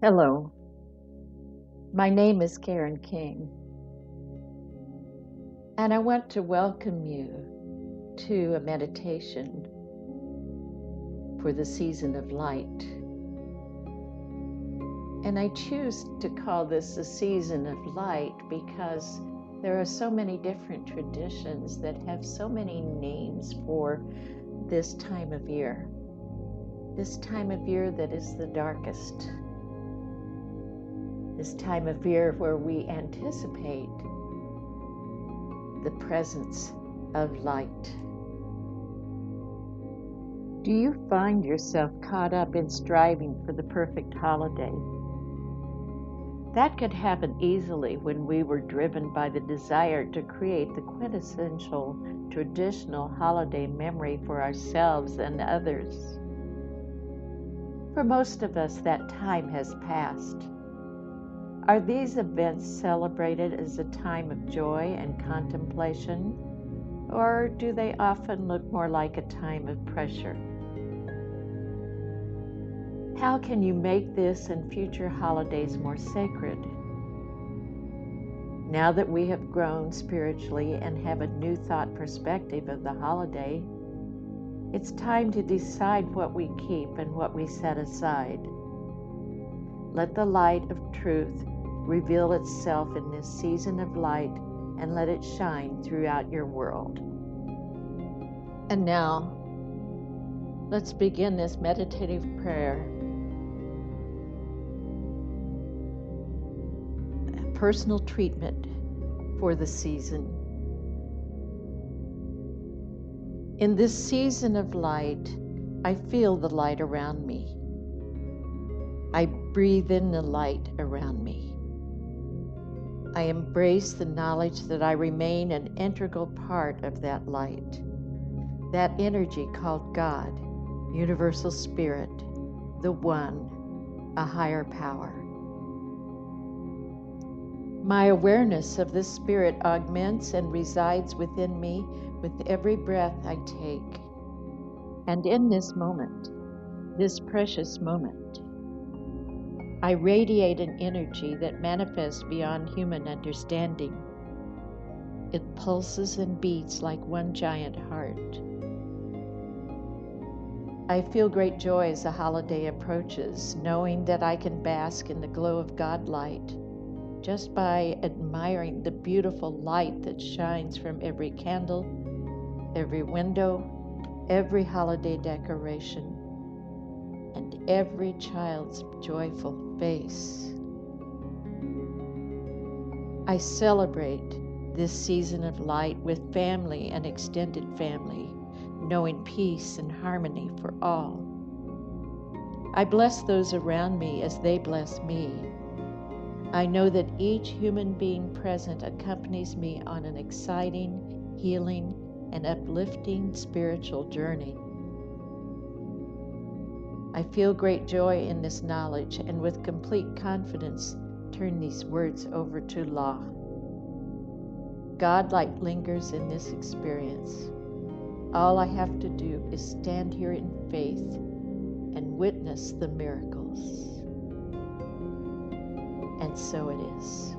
Hello, my name is Karen King, and I want to welcome you to a meditation for the season of light. And I choose to call this a season of light because there are so many different traditions that have so many names for this time of year. This time of year that is the darkest. This time of year where we anticipate the presence of light. Do you find yourself caught up in striving for the perfect holiday? That could happen easily when we were driven by the desire to create the quintessential traditional holiday memory for ourselves and others. For most of us, that time has passed. Are these events celebrated as a time of joy and contemplation, or do they often look more like a time of pressure? How can you make this and future holidays more sacred? Now that we have grown spiritually and have a new thought perspective of the holiday, it's time to decide what we keep and what we set aside. Let the light of truth reveal itself in this season of light and let it shine throughout your world. And now, let's begin this meditative prayer. A personal treatment for the season. In this season of light, I feel the light around me. I breathe in the light around me. I embrace the knowledge that I remain an integral part of that light, that energy called God, Universal Spirit, the One, a higher power. My awareness of this Spirit augments and resides within me with every breath I take. And in this moment, this precious moment, I radiate an energy that manifests beyond human understanding. It pulses and beats like one giant heart. I feel great joy as the holiday approaches, knowing that I can bask in the glow of God light just by admiring the beautiful light that shines from every candle, every window, every holiday decoration, and every child's joyful face. I celebrate this season of light with family and extended family, knowing peace and harmony for all. I bless those around me as they bless me. I know that each human being present accompanies me on an exciting, healing, and uplifting spiritual journey. I feel great joy in this knowledge and with complete confidence turn these words over to law. God light lingers in this experience. All I have to do is stand here in faith and witness the miracles. And so it is.